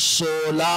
16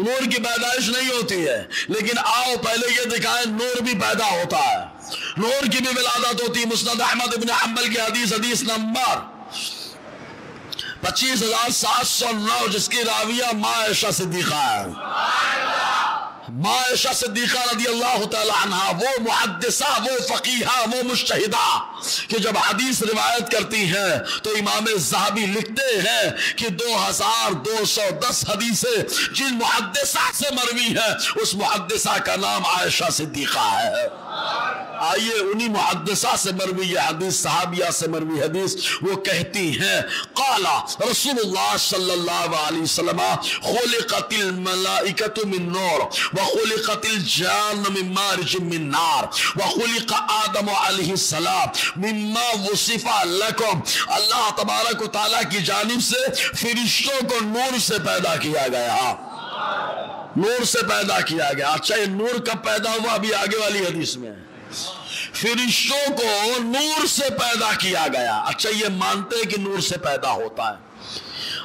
نور کی پیدائش نہیں ہوتی ہے، لیکن آؤ پہلے یہ دکھائیں نور بھی پیدا ہوتا ہے، نور کی بھی ولادت ہوتی ہے۔ مسند احمد ابن حنبل کی حدیث نمبر 25,709 جس کی راویہ ماں عائشہ صدیقہ ہے۔ ماں عائشہ صدیقہ رضی اللہ تعالی عنہ وہ محدثہ، وہ فقیہہ، وہ مجتہدہ کہ جب حدیث روایت کرتی ہیں تو امام ذہبی لکھتے ہیں کہ 2210 حدیثیں جن محدثہ سے مروی ہیں اس محدثہ کا نام عائشہ صدیقہ ہے۔ آئیے انہی محدثہ سے مروی یہ حدیث، صحابیہ سے مروی حدیث، وہ کہتی ہیں قال رسول اللہ صلی اللہ علیہ وسلم خلقت الملائکۃ من نور وخلقت الجان من مارج من نار وخلق آدم علیہ السلام مما وصف لکم۔ اللہ تبارک و تعالیٰ کی جانب سے فرشتوں کو نور سے پیدا کیا گیا، نور سے پیدا کیا گیا۔ اچھا یہ نور کب پیدا ہوا؟ ابھی آگے والی حدیث میں فرشتوں کو نور سے پیدا کیا گیا۔ اچھا یہ مانتے ہیں کہ نور سے پیدا ہوتا ہے،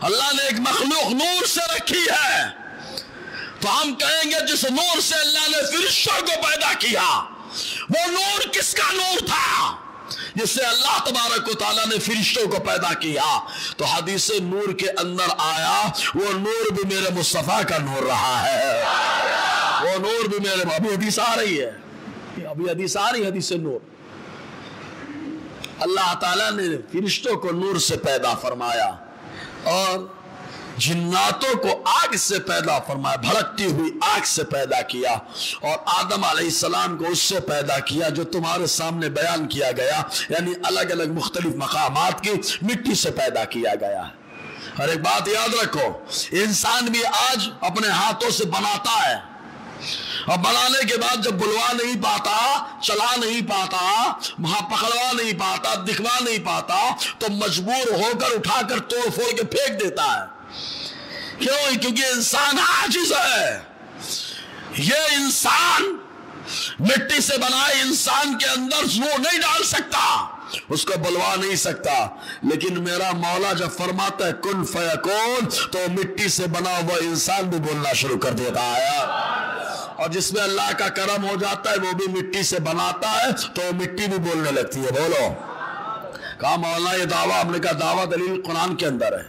اللہ نے ایک مخلوق نور سے رکھی ہے، تو ہم کہیں گے جس نور سے اللہ نے فرشتوں کو پیدا کیا وہ نور کس کا نور تھا؟ جس سے اللہ تبارک و تعالیٰ نے فرشتوں کو پیدا کیا۔ تو حدیث نور کے اندر آیا وہ نور بھی میرے مصطفیٰ کا نور رہا ہے، وہ نور بھی میرے، ابھی حدیث آ رہی ہے، ابھی حدیث آ رہی ہے، حدیث نور۔ اللہ تعالیٰ نے فرشتوں کو نور سے پیدا فرمایا اور جناتوں کو آگ سے پیدا فرمایا، بھڑکتی ہوئی آگ سے پیدا کیا، اور آدم علیہ السلام کو اس سے پیدا کیا جو تمہارے سامنے بیان کیا گیا، یعنی الگ الگ مختلف مقامات کی مٹی سے پیدا کیا گیا ہے۔ اور ایک بات یاد رکھو، انسان بھی آج اپنے ہاتھوں سے بناتا ہے، اور بنانے کے بعد جب بلوا نہیں پاتا، چلا نہیں پاتا، وہاں پکڑوا نہیں پاتا، دکھوا نہیں پاتا، تو مجبور ہو کر اٹھا کر توڑ پھوڑ کے پھینک دیتا ہے۔ کیوں؟ کیونکہ انسان عاجز ہے۔ یہ انسان مٹی سے بنائے انسان کے اندر وہ نہیں ڈال سکتا، اس کو بلوا نہیں سکتا، لیکن میرا مولا جب فرماتا ہے کن فیکون تو مٹی سے بنا ہوا انسان بھی بولنا شروع کر دیتا ہے، اور جس میں اللہ کا کرم ہو جاتا ہے وہ بھی مٹی سے بناتا ہے تو مٹی بھی بولنے لگتی ہے۔ بولو، کہا مولا یہ دعویٰ، ہم نے کہا دعویٰ دلیل قرآن کے اندر ہے۔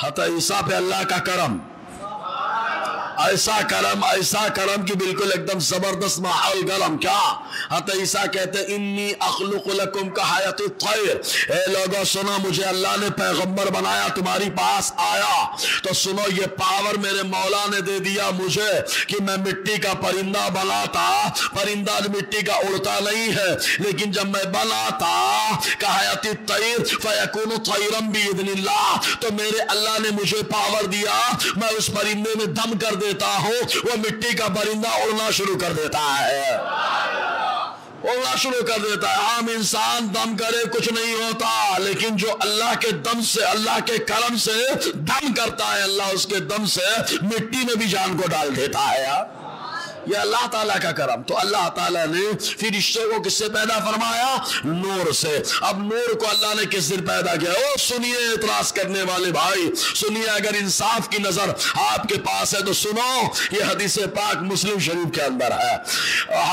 حتی عیسیٰ پہ اللہ کا کرم، ایسا کرم کی بالکل ایک دم زبردست ماحول گرم۔ کیا؟ حتی عیسیٰ کہتے ہیں انی اخلق لکم کحیات الطیر، اے لوگوں سنو مجھے اللہ نے پیغمبر بنایا، تمہاری پاس آیا تو سنو یہ پاور میرے مولا نے دے دیا مجھے کہ میں مٹی کا پرندہ بناتا، پرندہ مٹی کا اڑتا نہیں ہے، لیکن جب میں بناتا کحیات الطیر فیکون طیرا باذن اللہ، تو میرے اللہ نے مجھے پاور دیا، میں اس پرندے میں دم کر دیتا ہوں، وہ مٹی کا پرندہ اڑنا شروع کر دیتا ہے، اڑنا شروع کر دیتا ہے۔ عام انسان دم کرے کچھ نہیں ہوتا، لیکن جو اللہ کے دم سے، اللہ کے کرم سے دم کرتا ہے، اللہ اس کے دم سے مٹی میں بھی جان کو ڈال دیتا ہے یار۔ یہ اللہ تعالیٰ کا کرم۔ تو اللہ تعالیٰ نے فرشتوں کو کس سے پیدا فرمایا؟ نور سے۔ اب نور کو اللہ نے کس دن پیدا کیا؟ او سنیے اعتراض کرنے والے بھائی، سنیے، اگر انصاف کی نظر آپ کے پاس ہے تو سنو، یہ حدیث پاک مسلم شریف کے اندر ہے،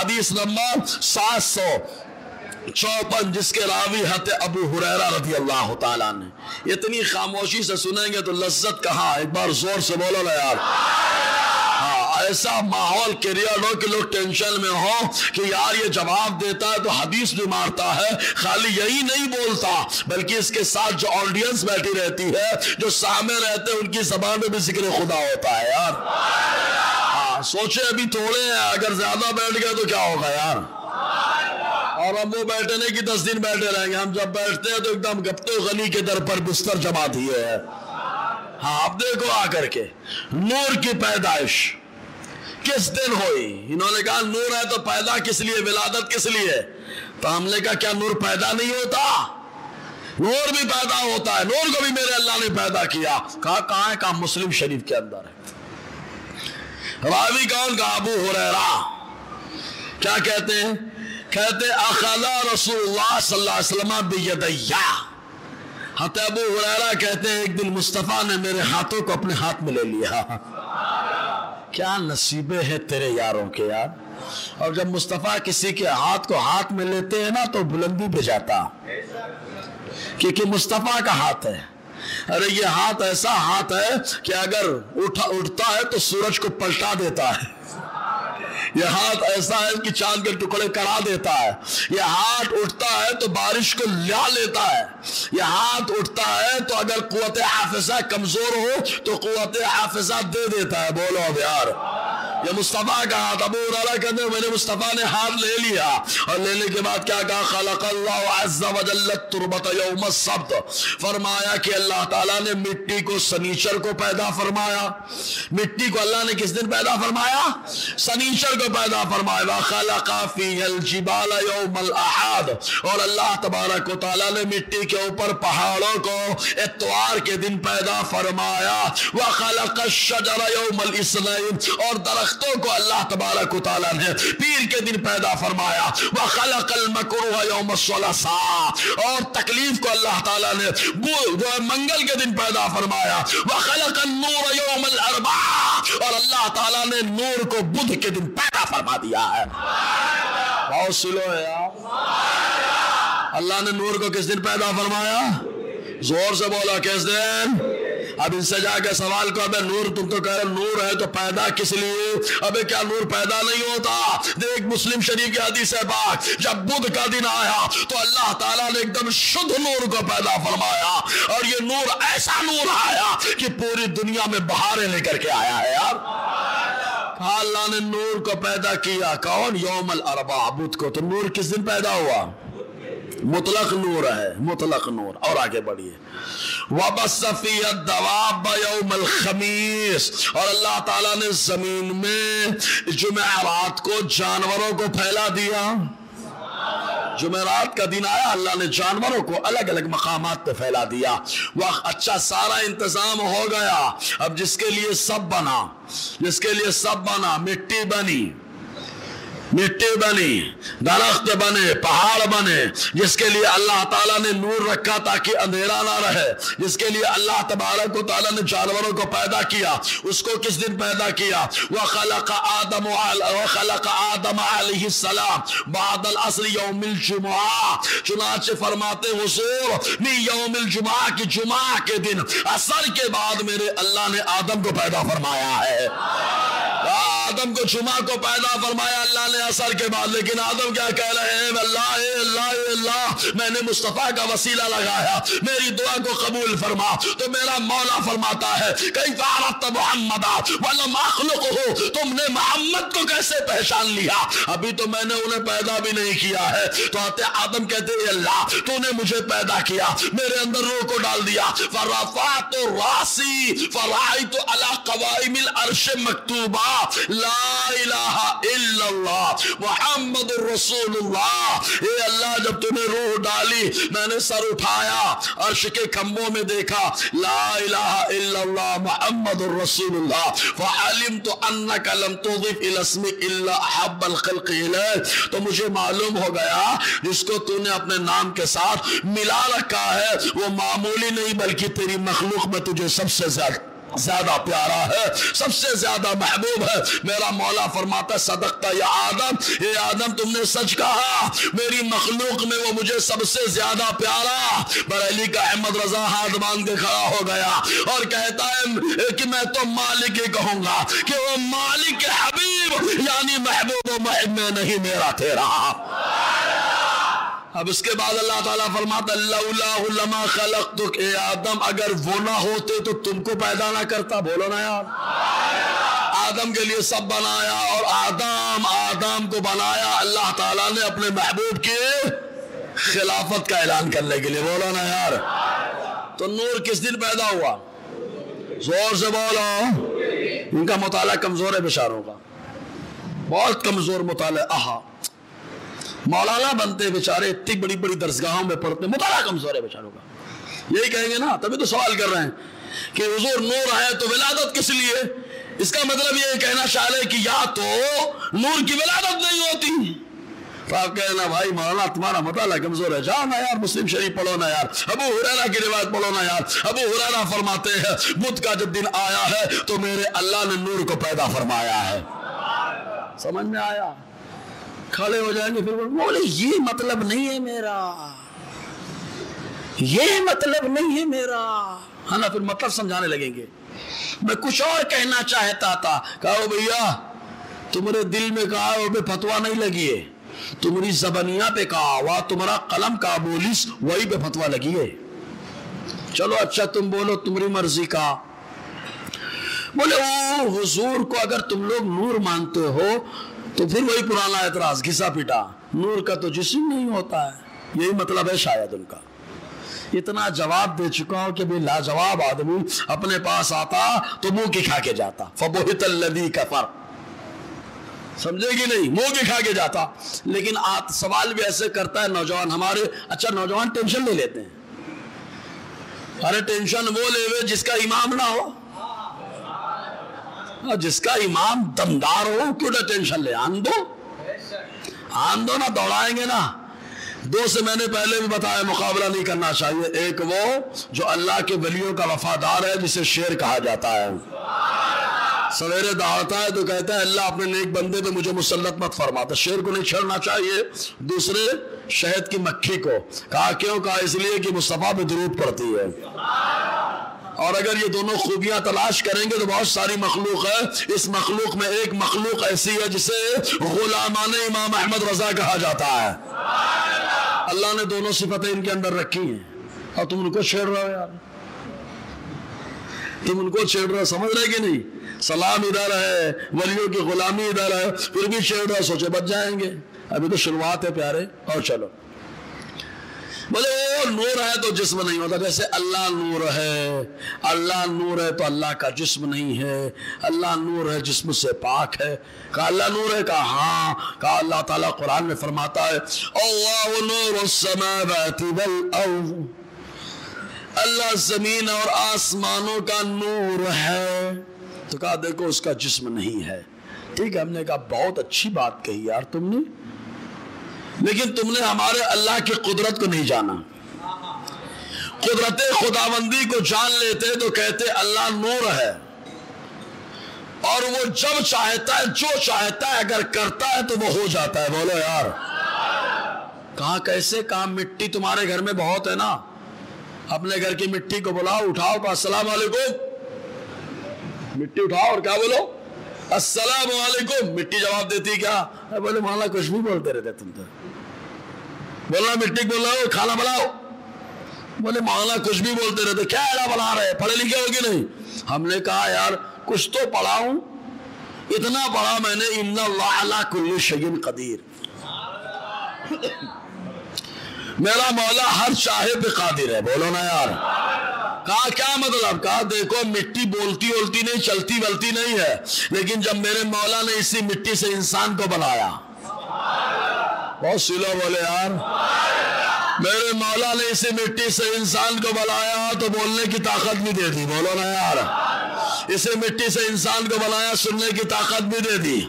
حدیث نمبر 754 جس کے راوی حضرت ابو ہریرہ رضی اللہ تعالیٰ نے۔ اتنی خاموشی سے سنیں گے تو لذت کہاں؟ ایک بار زور سے بولو نا یار۔ ایسا ماحول کریئر ہو کہ لوگ ٹینشن میں ہو کہ یار یہ جواب دیتا ہے تو حدیث بھی مارتا ہے، خالی یہی نہیں بولتا بلکہ اس کے ساتھ جو آڈینس بیٹھی رہتی ہے، جو سامنے رہتے ہیں، ان کی زبان میں بھی ذکر خدا ہوتا ہے یار۔ ہاں سوچے ابھی تھوڑے ہیں، اگر زیادہ بیٹھ گئے تو کیا ہوگا یار؟ اور ہم وہ بیٹھے نہیں کہ 10 دن بیٹھے رہیں گے، ہم جب بیٹھتے ہیں تو ایک دم گپتے غنی کے در پر بستر جما دیے ہے۔ ہاں اب دیکھو آ کر کے نور کی پیدائش کس دن ہوئی؟ انہوں نے کہا نور ہے تو پیدا کس لیے، ولادت کس لیے؟ تو ہم نے کہا کیا نور پیدا نہیں ہوتا؟ نور بھی پیدا ہوتا ہے، نور کو بھی میرے اللہ نے پیدا کیا۔ کہا کہاں ہے؟ کہا مسلم شریف کے اندر ہے۔ راوی کون؟ کہا ابو ہریرہ۔ کیا کہتے ہیں؟ کہتے اخذ رسول اللہ صلی اللہ علیہ وسلم بیدیہ، حضرت ابو ہریرہ کہتے ہیں ایک دن مصطفیٰ نے میرے ہاتھوں کو اپنے ہاتھ میں لے لیا، کیا نصیبے ہیں تیرے یاروں کے یار. اور جب مصطفیٰ کسی کے ہاتھ کو ہاتھ میں لیتے ہیں نا تو بلندی پہ جاتا، کیونکہ مصطفیٰ کا ہاتھ ہے. ارے یہ ہاتھ ایسا ہاتھ ہے کہ اگر اٹھتا ہے تو سورج کو پلٹا دیتا ہے. یہ ہاتھ ایسا ہے کہ چاند کے ٹکڑے کرا دیتا ہے. یہ ہاتھ اٹھتا ہے تو بارش کو لا لیتا ہے. یہ ہاتھ اٹھتا ہے تو اگر قوت حافظہ کمزور ہو تو قوت حافظہ دے دیتا ہے. بولو اب یار، یہ مصطفیٰ کا ہاتھ. ابو ہریرہ کہتے ہیں میں نے مصطفیٰ نے ہاتھ لے لیا اور لینے کے بعد کیا کہا؟ خلق اللہ عز وجل التربۃ یوم السبت. فرمایا کہ اللہ تعالیٰ نے مٹی کو سنیچر کو پیدا فرمایا. مٹی کو اللہ نے کس دن پیدا فرمایا؟ سنیچر کو پیدا فرمایا. وخلق فیہ الجبال یوم الاحد. اور اللہ تبارک و تعالیٰ نے مٹی کے اوپر پہاڑوں کو اتوار کے دن پیدا فرمایا. وخلق الشجر یوم الاثنین. اور درختوں کو اللہ تبارک و تعالیٰ نے پیر کے دن پیدا فرمایا. وخلق المکروہ یوم الثلاثاء. اور تکلیف کو اللہ تعالیٰ نے منگل کے دن پیدا فرمایا. وخلق النور یوم الاربعاء. اور اللہ تعالیٰ نے نور کو بدھ کے دن پیدا فرما دیا ہے. بہت سلو ہے یار. اللہ نے نور کو کس دن پیدا فرمایا؟ زور سے بولا کس دن؟ اب ان سے جا کے سوال کو، ابے نور تم تو کہہ رہے نور ہے تو پیدا کس لیے؟ ابے کیا نور پیدا نہیں ہوتا؟ دیکھ مسلم شریف کی حدیث ہے پاک، جب بدھ کا دن آیا تو اللہ تعالیٰ نے ایک دم شدھ نور کو پیدا فرمایا. اور یہ نور ایسا نور آیا کہ پوری دنیا میں بہاریں لے کر کے آیا ہے یار. کہا اللہ نے نور کو پیدا کیا. کون؟ یوم الاربعاء، بدھ کو. تو نور کس دن پیدا ہوا؟ مطلق نور ہے، مطلق نور. اور آگے بڑھیے. وَبَثَّ فِيهَا الدَّوَابَّ يَوْمَ الْخَمِيسِ. اور اللہ تعالیٰ نے زمین میں جمعرات کو جانوروں کو پھیلا دیا. جمعرات کا دن آیا، اللہ نے جانوروں کو الگ الگ مقامات پہ پھیلا دیا. وقت اچھا سارا انتظام ہو گیا. اب جس کے لیے سب بنا، جس کے لیے سب بنا، مٹی بنی، مٹی بنی، درخت بنے، پہاڑ بنے. جس کے لیے اللہ تعالیٰ نے نور رکھا تاکہ اندھیرا نہ رہے. جس کے لیے اللہ تبارک و تعالیٰ نے جانوروں کو پیدا کیا. اس کو کس دن پیدا کیا؟ وخلق آدم علیہ السلام بعد العصر یوم الجمعہ. چنانچہ فرماتے حضور من یوم الجمعہ کی جمعہ کے دن عصر کے بعد میرے اللہ نے آدم کو پیدا فرمایا ہے. آدم کو جمعہ کو پیدا فرمایا اللہ نے عصر کے بعد. لیکن آدم کیا کہہ رہے ہیں؟ اللہ اللہ اللہ، میں نے مصطفیٰ کا وسیلہ لگایا، میری دعا کو قبول فرما. تو میرا مولا فرماتا ہے کیف عرفت محمدا ولم اخلقہ. تم نے محمد کو کیسے پہچان لیا؟ ابھی تو میں نے انہیں پیدا بھی نہیں کیا ہے. تو آدم کہتے ہیں اللہ تو نے مجھے پیدا کیا، میرے اندر روح کو ڈال دیا. فرفعت راسی فرأیت علی قوائم العرش مکتوبہ لا الہ الا اللہ محمد الرسول اللہ. اے اللہ جب تم نے روح ڈالی میں نے سر اٹھایا، عرش کے کھمبوں میں دیکھا لا الہ الا اللہ محمد الرسول اللہ. فعلمت انک لم تضف الى اسمک الا احب الخلق الیک. تو مجھے معلوم ہو گیا جس کو تو نے اپنے نام کے ساتھ ملا رکھا ہے وہ معمولی نہیں بلکہ تیری مخلوق میں تجھے سب سے زیادہ پیارا ہے، سب سے زیادہ محبوب ہے. میرا مولا فرماتا صدقتا یا آدم، اے آدم تم نے سچ کہا، میری مخلوق میں وہ مجھے سب سے زیادہ پیارا. بریلی کا احمد رضا ہاتھ باندھ کے کھڑا ہو گیا اور کہتا ہے کہ میں تو مالک ہی کہوں گا کہ وہ مالک حبیب یعنی محبوب و محب میں نہیں میرا تیرا. اب اس کے بعد اللہ تعالیٰ فرماتا لولا لما خلقتک. اے آدم اگر وہ نہ ہوتے تو تم کو پیدا نہ کرتا. بولو نا یار. آدم کے لیے سب بنایا اور آدم کو بنایا اللہ تعالیٰ نے اپنے محبوب کے خلافت کا اعلان کرنے کے لیے. بولو نا یار. تو نور کس دن پیدا ہوا؟ زور سے بولو. ان کا مطالعہ کمزور ہے بیچاروں کا، بہت کمزور مطالعہ. مولانا بنتے بیچارے، اتنی بڑی بڑی درسگاہوں میں پڑھتے، مطالعہ کمزور ہے بیچاروں کا. یہی کہیں گے نا، تبھی تو سوال کر رہے ہیں کہ حضور نور ہے تو ولادت کس لیے؟ اس کا مطلب یہ کہنا شامل ہے کہ یا تو نور کی ولادت نہیں ہوتی تو آپ کہنا بھائی مولانا تمہارا مطالعہ کمزور ہے، جاؤ نا یار مسلم شریف پڑھو نا یار، ابو ہریرہ کی روایت پڑھو نا یار۔ ابو ہریرہ فرماتے ہیں بدھ کا جب دن آیا ہے تو میرے اللہ نے نور کو پیدا فرمایا ہے۔ سمجھ میں آیا؟ کھڑے ہو جائیں گے پھر بولے یہ مطلب نہیں ہے میرا، یہ مطلب نہیں ہے میرا، ہے نا؟ پھر مطلب سمجھانے لگیں گے۔ میں کچھ اور کہنا چاہتا تھا، کہو بھیا تمہارے دل میں کہا وہ پہ فتوا نہیں لگی ہے، تمہاری زبانیاں پہ کہا ہوا، تمہارا قلم کا بولیس وہی پہ فتوا لگی ہے۔ چلو اچھا تم بولو تمہاری مرضی کا۔ بولے او حضور کو اگر تم لوگ نور مانتے ہو تو پھر وہی پرانا اعتراض، گھسا پیٹا، نور کا تو جسم نہیں ہوتا ہے، یہی مطلب ہے شاید ان کا۔ اتنا جواب دے چکا ہوں کہ بھی لاجواب آدمی اپنے پاس آتا تو منہ کی کھا کے جاتا، فبہت الذی کفر، سمجھے گی نہیں؟ منہ کی کھا کے جاتا۔ لیکن سوال بھی ایسے کرتا ہے نوجوان ہمارے، اچھا نوجوان ٹینشن لے لیتے ہیں، ارے ٹینشن وہ لے ہوئے جس کا امام نہ ہو، جس کا امام دمدار ہو کیوں نہ ٹینشن لے، آن دو نا، دوڑائیں گے نا۔ دو سے میں نے پہلے بھی بتایا مقابلہ نہیں کرنا چاہیے، ایک وہ جو اللہ کے ولیوں کا وفادار ہے جسے شیر کہا جاتا ہے، سویرے دعوتا ہے تو کہتا ہے اللہ اپنے نیک بندے پہ مجھے مسلط مت فرماتا، شیر کو نہیں چھڑنا چاہیے۔ دوسرے شہد کی مکھی کو، کہا کیوں؟ کہا اس لیے کہ مصطفیٰ پہ درود پڑتی ہے، اور اگر یہ دونوں خوبیاں تلاش کریں گے تو بہت ساری مخلوق ہے، اس مخلوق میں ایک مخلوق ایسی ہے جسے غلامان امام احمد رضا کہا جاتا ہے۔ اللہ نے دونوں صفتیں ان کے اندر رکھی ہیں اور تم ان کو چھیڑ رہے ہو یار، تم ان کو چھیڑ رہے ہو، سمجھ رہے کہ نہیں؟ سلام ادھر ہے، ولیوں کی غلامی ادھر ہے، پھر بھی چھیڑ رہے، سوچے بچ جائیں گے، ابھی تو شروعات ہے پیارے۔ اور چلو بولے وہ نور ہے تو جسم نہیں ہوتا، جیسے اللہ نور ہے، اللہ نور ہے تو اللہ کا جسم نہیں ہے، اللہ نور ہے جسم سے پاک ہے۔ کہا اللہ نور ہے؟ کہا ہاں۔ کہا اللہ تعالیٰ قرآن میں فرماتا ہے اللہ نور السماوات والارض، اللہ زمین اور آسمانوں کا نور ہے۔ تو کہا دیکھو اس کا جسم نہیں ہے۔ ٹھیک ہے، ہم نے کہا بہت اچھی بات کہی یار تم نے، لیکن تم نے ہمارے اللہ کی قدرت کو نہیں جانا۔ قدرت خداوندی کو جان لیتے تو کہتے اللہ نور ہے، اور وہ جب چاہتا ہے جو چاہتا ہے اگر کرتا ہے تو وہ ہو جاتا ہے۔ بولو یار کہاں کیسے کام؟ مٹی تمہارے گھر میں بہت ہے نا، اپنے گھر کی مٹی کو بلاؤ، اٹھاؤ، کہا السلام علیکم، مٹی اٹھاؤ اور کیا بولو السلام علیکم۔ مٹی جواب دیتی کیا؟ بولے مولانا کچھ بھی بولتے رہتے تم تو، بولنا مٹی کو بلاؤ کھانا بلاؤ، بولے مولانا کچھ بھی بولتے رہتے، کیا ایڑا بنا رہے، پڑھے لکھے ہو کہ نہیں؟ ہم نے کہا یار کچھ تو پڑھا ہوں، اتنا پڑھا میں نے ان اللہ علی کل شیء قدیر، میرا مولا ہر چاہے پہ قادر ہے۔ بولو نا یار۔ کہا کیا مطلب؟ کہا دیکھو مٹی بولتی اولتی نہیں، چلتی ولتی نہیں ہے، لیکن جب میرے مولا نے اسی مٹی سے انسان کو بنایا، بہت سلو بولے یار، میرے مولا نے اسی مٹی سے انسان کو بنایا تو بولنے کی طاقت بھی دے دی۔ بولو نا یار۔ اسے مٹی سے انسان کو بنایا، سننے کی طاقت بھی دے دی۔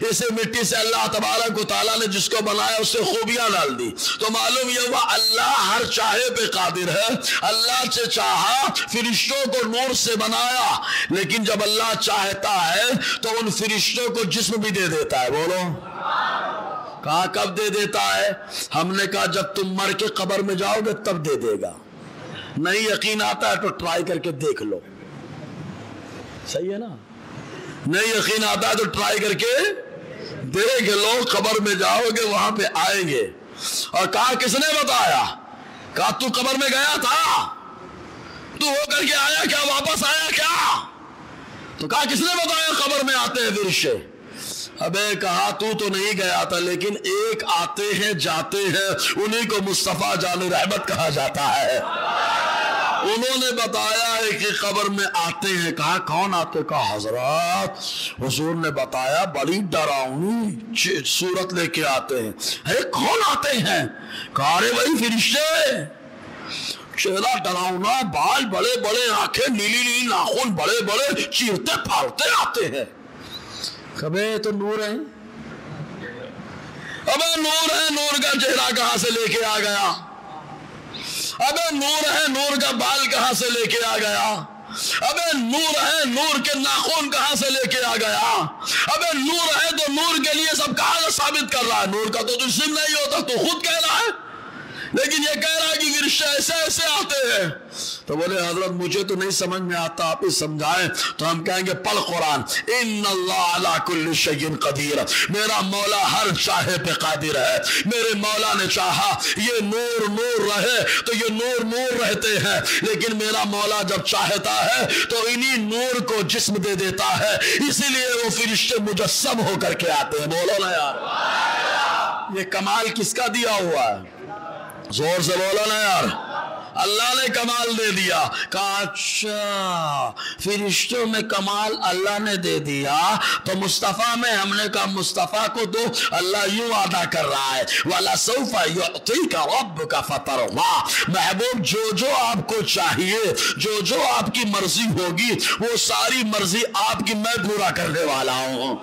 اسے مٹی سے اللہ تبارک و تعالیٰ نے جس کو بنایا اس سے خوبیاں ڈال دی۔ تو معلوم یہ ہوا اللہ ہر چاہے پہ قادر ہے۔ اللہ سے چاہا فرشتوں کو نور سے بنایا، لیکن جب اللہ چاہتا ہے تو ان فرشتوں کو جسم بھی دے دیتا ہے۔ بولو کہا کب دے دیتا ہے؟ ہم نے کہا جب تم مر کے قبر میں جاؤ گے تب دے دے گا۔ نہیں یقین آتا ہے تو ٹرائی کر کے دیکھ لو، صحیح ہے نا؟ نہیں یقین آتا ہے تو ٹرائی کر کے دیکھ لو، قبر میں جاؤ گے وہاں پہ آئیں گے۔ اور کہا کس نے بتایا؟ کہا تو قبر میں گیا تھا، تو ہو کر کے آیا کیا، واپس آیا کیا؟ تو کہا کس نے بتایا قبر میں آتے ہیں فرشتے؟ ابے کہا تو نہیں گیا تھا، لیکن ایک آتے ہیں جاتے ہیں، انہی کو مصطفیٰ جان رحمت کہا جاتا ہے۔ انہوں نے بتایا ہے کہ قبر میں آتے ہیں۔ کہا کون آتے؟ کہا حضرات حضور نے بتایا بڑی ڈراؤنی صورت لے کے آتے ہیں۔ ارے کون آتے ہیں؟ کہا ارے وہی فرشتے، چہرہ ڈراؤنا، بال بڑے بڑے، آنکھیں نیلی نیلی، ناخن بڑے بڑے، چیرتے پھاڑتے آتے ہیں۔ کبھی تو نور ہیں، ابے نور ہے، نور کا چہرہ کہاں سے لے کے آ گیا؟ ابے نور ہے، نور کا بال کہاں سے لے کے آ گیا؟ ابے نور ہے، نور کے ناخن کہاں سے لے کے آ گیا؟ ابے نور ہے تو نور کے لیے سب کہاں ثابت کر رہا ہے؟ نور کا تو جسم نہیں ہوتا، تو خود کہہ رہا ہے، لیکن یہ کہہ رہا ہے کہ فرشتے ایسے ایسے آتے ہیں۔ تو بولے حضرت مجھے تو نہیں سمجھ میں آتا، آپ ہی سمجھائیں۔ تو ہم کہیں گے پڑھ قرآن، ان اللہ علی کل شیء قدیر، میرا مولا ہر چاہے پہ قادر ہے۔ میرے مولا نے چاہا یہ نور نور رہے تو یہ نور نور رہتے ہیں، لیکن میرا مولا جب چاہتا ہے تو انہی نور کو جسم دے دیتا ہے، اسی لیے وہ فرشتے مجسم ہو کر کے آتے ہیں۔ بولو نا یار، یہ کمال کس کا دیا ہوا ہے؟ زور سے بولو نا یار، اللہ نے کمال دے دیا۔ کہا اچھا فرشتوں میں کمال اللہ نے دے دیا تو مصطفیٰ میں، ہم نے کہا مصطفیٰ کو دو، اللہ یوں وعدہ کر رہا ہے وَلَسَوْفَ يُعْطِيكَ رَبُّكَ فَتَرْضَىٰ، محبوب جو آپ کو چاہیے، جو آپ کی مرضی ہوگی، وہ ساری مرضی آپ کی میں پورا کرنے والا ہوں۔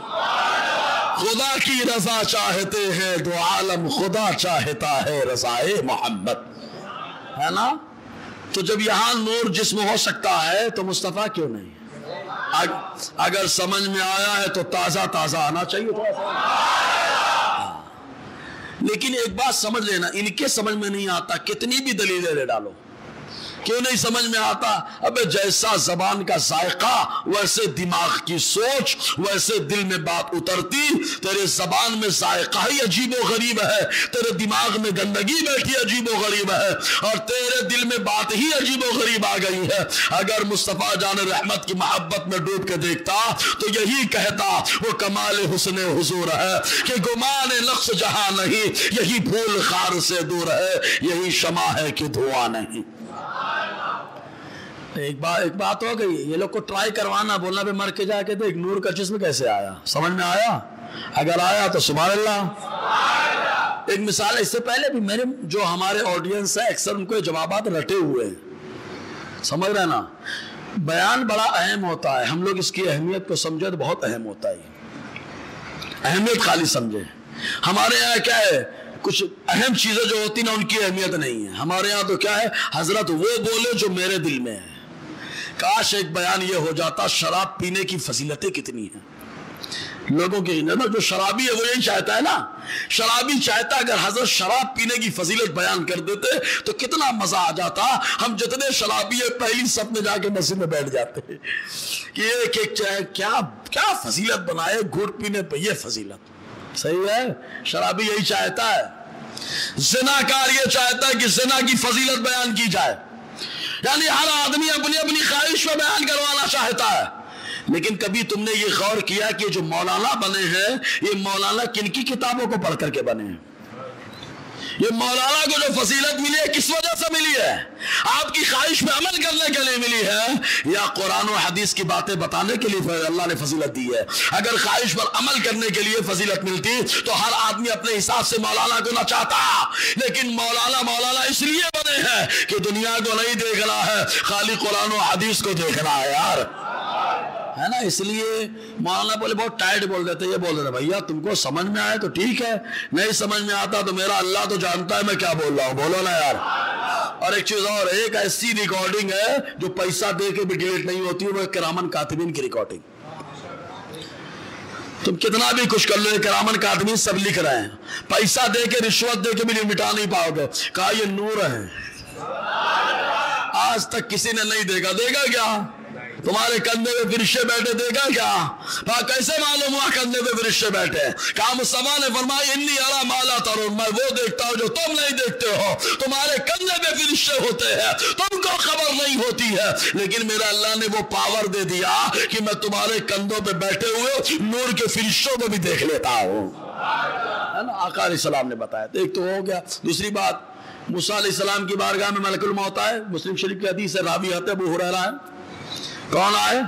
خدا کی رضا چاہتے ہیں تو عالم خدا چاہتا ہے رضائے محمد، ہے نا؟ تو جب یہاں نور جسم ہو سکتا ہے تو مصطفیٰ کیوں نہیں؟ اگر سمجھ میں آیا ہے تو تازہ تازہ آنا چاہیے تھا۔ لیکن ایک بات سمجھ لینا، ان کے سمجھ میں نہیں آتا، کتنی بھی دلیلیں لے ڈالو، کیوں نہیں سمجھ میں آتا؟ ابے جیسا زبان کا ذائقہ ویسے دماغ کی سوچ، ویسے دل میں بات اترتی۔ تیرے زبان میں ذائقہ ہی عجیب و غریب ہے، تیرے دماغ میں گندگی بیٹھی عجیب و غریب ہے، اور تیرے دل میں بات ہی عجیب و غریب آ گئی ہے۔ اگر مصطفیٰ جان رحمت کی محبت میں ڈوب کے دیکھتا تو یہی کہتا وہ کمال حسن حضور ہے کہ گمان نقص جہاں نہیں، یہی پھول خار سے دور ہے، یہی شمع ہے کہ دھواں نہیں۔ ایک بات ہو گئی، یہ لوگ کو ٹرائی کروانا، بولنا پہ مر کے جا کے دیکھ نور کا جسم کیسے آیا، سمجھ میں آیا؟ اگر آیا تو سبحان اللہ۔ ایک مثال ہے، اس سے پہلے بھی میرے جو ہمارے آڈینس ہے اکثر ان کو جوابات رٹے ہوئے ہیں، سمجھ رہے نا؟ بیان بڑا اہم ہوتا ہے، ہم لوگ اس کی اہمیت کو سمجھے تو بہت اہم ہوتا ہے، اہمیت خالی سمجھے۔ ہمارے یہاں کیا ہے، کچھ اہم چیزیں جو ہوتی نا ان کی اہمیت نہیں ہے۔ ہمارے یہاں تو کیا ہے، حضرت وہ بولے جو میرے دل میں ہے۔ کاش ایک بیان یہ ہو جاتا شراب پینے کی فضیلتیں کتنی ہیں لوگوں کی، جو شرابی ہے وہ یہی چاہتا ہے نا، شرابی چاہتا اگر حضرت شراب پینے کی فضیلت بیان کر دیتے تو کتنا مزہ آ جاتا۔ ہم جتنے شرابی ہے پہلی صف میں جا کے مسجد میں بیٹھ جاتے ہیں کہ ایک ایک چاہے کیا فضیلت بنائے، گھوٹ پینے پہ یہ فضیلت، صحیح ہے؟ شرابی یہی چاہتا ہے۔ زناکار یہ چاہتا ہے کہ زنا کی فضیلت بیان کی جائے، یعنی ہر آدمی اپنی اپنی خواہش کو بیان کروانا چاہتا ہے۔ لیکن کبھی تم نے یہ غور کیا کہ جو مولانا بنے ہیں یہ مولانا کن کی کتابوں کو پڑھ کر کے بنے ہیں؟ یہ مولانا کو جو فضیلت ملی ہے کس وجہ سے ملی ہے؟ آپ کی خواہش میں عمل کرنے کے لیے ملی ہے یا قرآن و حدیث کی باتیں بتانے کے لیے اللہ نے فضیلت دی ہے؟ اگر خواہش پر عمل کرنے کے لیے فضیلت ملتی تو ہر آدمی اپنے حساب سے مولانا کو نہ چاہتا، لیکن مولانا اس لیے بنے ہیں کہ دنیا کو نہیں دیکھنا ہے، خالی قرآن و حدیث کو دیکھنا ہے یار، ہے نا؟ اس لیے مولانا بولے بہت ٹائٹ بول دیتے، یہ بول دیتے بھیا تم کو سمجھ میں آئے تو ٹھیک ہے، نہیں سمجھ میں آتا تو میرا اللہ تو جانتا ہے میں کیا بول رہا ہوں، بولو نا یار۔ اور ایک چیز اور، ایک ایسی ریکارڈنگ ہے جو پیسہ دے کے بھی ڈیلیٹ نہیں ہوتی، وہ کرامن کاتبین کی ریکارڈنگ۔ تم کتنا بھی کچھ کر لو، کرامن کاتبین سب لکھ رہے ہیں، پیسہ دے کے رشوت دے کے بھی مٹا نہیں پاؤ گے۔ کہا یہ نور ہے، آج تک کسی نے نہیں دیکھا، دیکھا کیا؟ تمہارے کندھے پہ فرشتے بیٹھے دیکھا کیا؟ کیسے معلوم ہوا کندھے پہ فرشتے بیٹھے؟ کہا مصطفیٰ نے فرمایا انی ارا ما لا ترون، میں وہ دیکھتا ہوں جو تم نہیں دیکھتے ہو۔ تمہارے کندھے پہ فرشتے ہوتے ہیں، تم کو خبر نہیں ہوتی ہے، لیکن میرا اللہ نے وہ پاور دے دیا کہ میں تمہارے کندھوں پہ بیٹھے ہوئے نور کے فرشتوں کو بھی دیکھ لیتا ہوں، ہے نا؟ آقا علیہ السلام نے بتایا۔ تو ایک تو ہو گیا۔ دوسری بات، موسیٰ علیہ السلام کی بارگاہ میں ملک الموت آئے، مسلم شریف کی حدیث ہے، راوی آتے ابو ہریرہ ہے۔ کون آئے؟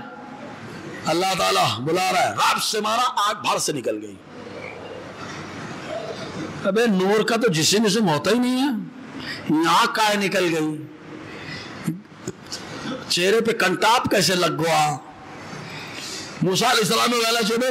اللہ تعالیٰ بلا رہا ہے، رب سے مارا، آنکھ بھار سے نکل گئی۔ ابے نور کا تو جسم ہوتا ہی نہیں ہے، یہاں کائے نکل گئی، چہرے پہ کنٹاپ کیسے لگ گوا؟ موسیٰ علیہ السلام نے کہا چبے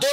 2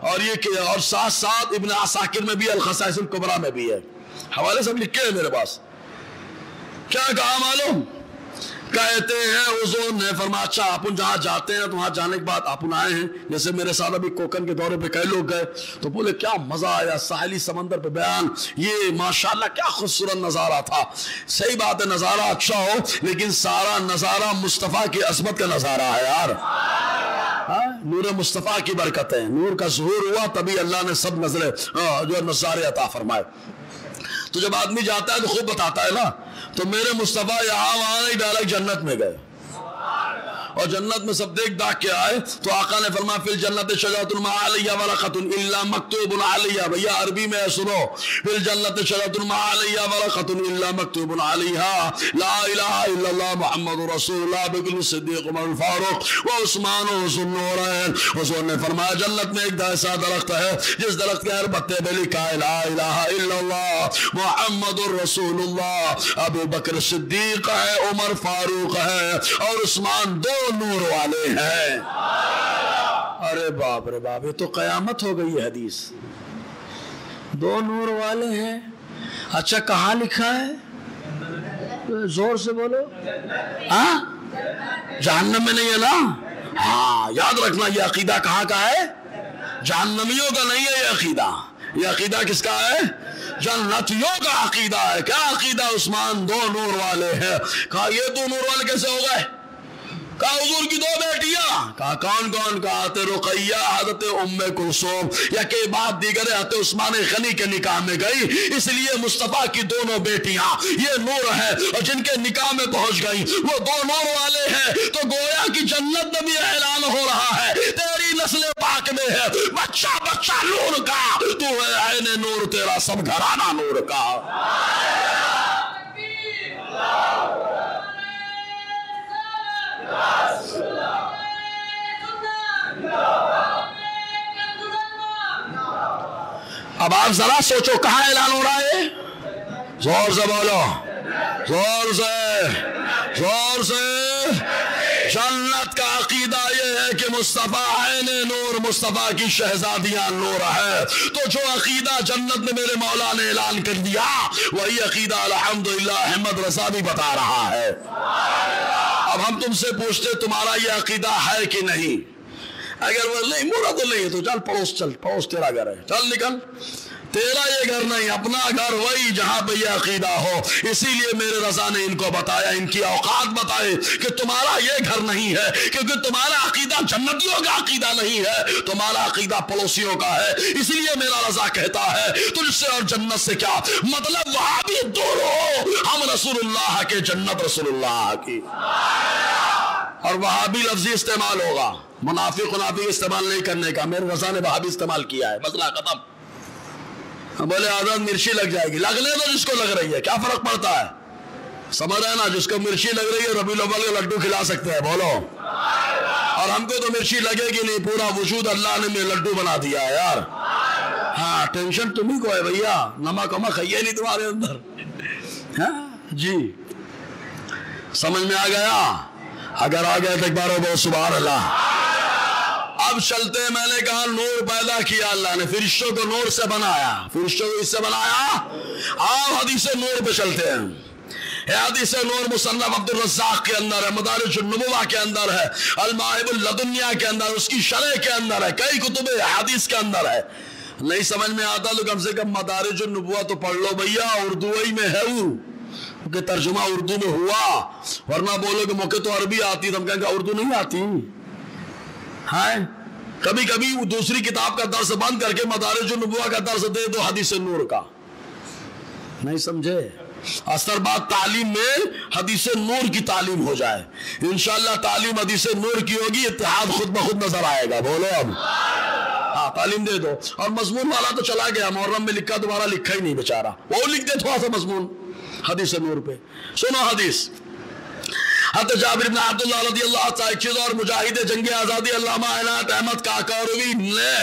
اور یہ کہ اور ساتھ ساتھ ابن عساکر میں بھی الخصائص الکبریٰ میں بھی ہے، حوالے سب لکھے ہیں میرے پاس۔ کیا کہا معلوم؟ کہتے ہیں حضور نے فرمایا اچھا آپ جہاں جاتے ہیں تو وہاں جانے کے بعد آپ آئے ہیں، جیسے میرے ساتھ ابھی کوکن کے دورے پہ کئی لوگ گئے تو بولے کیا مزہ آیا، ساحلی سمندر پہ بیان، یہ ماشاءاللہ کیا خوبصورت نظارہ تھا۔ صحیح بات ہے نظارہ اچھا ہو لیکن سارا نظارہ مصطفیٰ کی عظمت کا نظارہ ہے یار، نور مصطفیٰ کی برکت ہے، نور کا ظہور ہوا تبھی اللہ نے سب نظریں جو نظارے عطا فرمائے۔ تو جب آدمی جاتا ہے تو خوب بتاتا ہے نا، تو میرے مصطفیٰ یہاں وہاں نہیں ڈائریکٹ جنت میں گئے، اور جنت میں سب دیکھ داکھ کے آئے تو آقا نے فرمایا فی الجنت شجرۃ ما علیہا ورقۃ الا مکتوب علیہا، بھیا عربی میں سنو، فی الجنت شجرۃ ما علیہا ورقۃ الا مکتوب علیہا لا الہ الا اللہ محمد رسول اللہ بقول صدیق عمر الفاروق و عثمان ذو النورین۔ حضور نے فرمایا جنت میں ایک ایسا درخت ہے جس درخت کے ہر پتے پہ لکھا ہے لا الہ الا اللہ محمد رسول اللہ، ابو بکر صدیق ہے، عمر فاروق ہے اور عثمان دو نور والے ہیں۔ ارے باپ رے باپ، یہ تو قیامت ہو گئی ہے حدیث، دو نور والے ہیں۔ اچھا کہاں لکھا ہے؟ زور سے بولو، ہاں جہنم میں نہیں ہے نا؟ ہاں یاد رکھنا یہ عقیدہ کہاں کا ہے؟ جہنمیوں کا نہیں ہے یہ عقیدہ، یہ عقیدہ کس کا ہے؟ جنتیوں کا عقیدہ ہے۔ کیا عقیدہ؟ عثمان دو نور والے ہیں۔ کہا یہ دو نور والے کیسے ہو گئے؟ کہا حضور کی دو بیٹیاں۔ کہا کون کون؟ کہا حضرت رقیہ، حضرت ام کلثوم، یا کہ بات دیگر حضرت عثمان غنی کے نکاح میں گئی، اس لیے مصطفیٰ کی دونوں بیٹیاں یہ نور ہے، اور جن کے نکاح میں پہنچ گئی وہ دو نور والے ہیں۔ تو گویا کی جنت میں بھی اعلان ہو رہا ہے تیری نسل پاک میں ہے بچہ بچہ نور کا، تو ہے عین نور، تیرا سب گھرانہ نور کا۔ اب آپ ذرا سوچو کہاں اعلان ہو رہا ہے؟ زور سے بولو، زور سے، زور سے۔ جنت کا عقیدہ یہ ہے کہ مصطفیٰ عین نور، مصطفیٰ کی شہزادیاں نور ہے۔ تو جو عقیدہ جنت میں میرے مولا نے اعلان کر دیا وہی عقیدہ الحمدللہ احمد رضا بھی بتا رہا ہے۔ اب ہم تم سے پوچھتے تمہارا یہ عقیدہ ہے کہ نہیں؟ اگر وہ نہیں مرا تو نہیں تو چل پڑوس، چل پڑوس تیرا گھر ہے، چل نکل، تیرا یہ گھر نہیں، اپنا گھر وہی جہاں پہ یہ عقیدہ ہو۔ اسی لیے میرے رضا نے ان کو بتایا، ان کی اوقات بتائے کہ تمہارا یہ گھر نہیں ہے، کیونکہ تمہارا عقیدہ جنتیوں کا عقیدہ نہیں ہے، تمہارا عقیدہ پڑوسیوں کا ہے۔ اسی لیے میرا رضا کہتا ہے تجھ سے اور جنت سے کیا مطلب، وہاں بھی دور ہو، ہم رسول اللہ کے، جنت رسول اللہ کی۔ اور وہابی لفظی استعمال ہوگا، منافق استعمال نہیں کرنے کا، میرے رضا نے وہابی استعمال کیا ہے، مسئلہ ختم۔ بولے آزاد مرچی لگ جائے گی، لگنے دو جس کو لگ رہی ہے، کیا فرق پڑتا ہے؟ سمجھ رہے نا، جس کو مرچی لگ رہی ہے ربیع الاول کے لڈو کھلا سکتے ہیں، بولو۔ اور ہم کو تو مرچی لگے گی نہیں، پورا وجود اللہ نے میں لڈو بنا دیا ہے یار۔ ہاں ٹینشن تمہیں کو ہے بھیا، نمک ومک ہے نہیں تمہارے اندر، ہاں جی سمجھ میں آ گیا؟ اگر آ گیا تو ایک بار بہت سبحان اللہ۔ اب چلتے ہیں، میں نے کہا نور پیدا کیا اللہ نے، فرشتوں کو نور سے بنایا، فرشتوں کو اس سے بنایا۔ آپ حدیث نور پہ چلتے ہیں، حدیث نور مصنف عبد الرزاق کے اندر ہے، مدارج النبوہ کے اندر ہے، المواہب اللدنیہ کے اندر، اس کی شرح کے اندر ہے، کئی کتب حدیث کے اندر ہے۔ نہیں سمجھ میں آتا تو کم سے کم مدارج النبوہ تو پڑھ لو بھیا، اردو ہی میں ہے وہ کہ ترجمہ اردو میں ہوا، ورنہ بولو کہ موقع تو عربی آتی، تو ہم کہیں گے اردو نہیں آتی۔ ہاں کبھی کبھی وہ دوسری کتاب کا درس بند کر کے مدارج النبوہ کا درس دے دو حدیث نور کا، نہیں سمجھے؟ اثر بات تعلیم میں حدیث نور کی تعلیم ہو جائے، انشاءاللہ تعلیم حدیث نور کی ہوگی، اتحاد خود بخود نظر آئے گا، بولو اب۔ ہاں تعلیم دے دو، اور مضمون والا تو چلا گیا، محرم میں لکھا دوبارہ لکھا ہی نہیں بیچارہ، وہ لکھ دے تھوڑا سا مضمون حدیث نور پہ۔ سنو حدیث، حضرت جابر بن عبداللہ رضی اللہ عنہ ایک چیز اور، مجاہد جنگ آزادی علامہ عنایت احمد کاکاروی نے